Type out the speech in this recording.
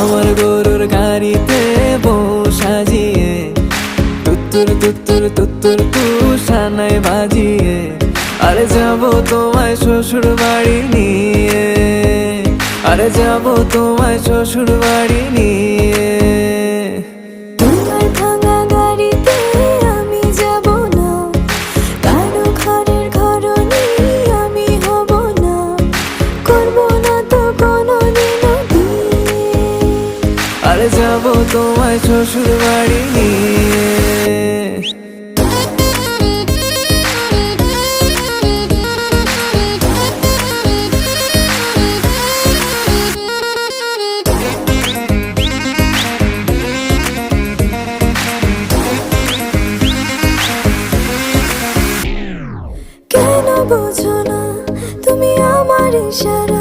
আমার গরুর গাড়িতে বউ সাজিয়ে তুত্তুর তুত্তুর তুত্তুর তুষানায় বাজিয়ে আরে যাব তোমায় শ্বশুর বাড়ি নিয়ে, আরে যাব তোমায় শ্বশুর বাড়ি নিয়ে। তোমার ভাঙা গাড়িতে আমি যাব না, কারো ঘরের ঘরনি আমি হব না, করব না তো কোনোদিনও বিয়ে। আরে যাব তোমায় শ্বশুর বাড়ি নিয়ে। কেন বোঝো না তুমি আমার ইশারা?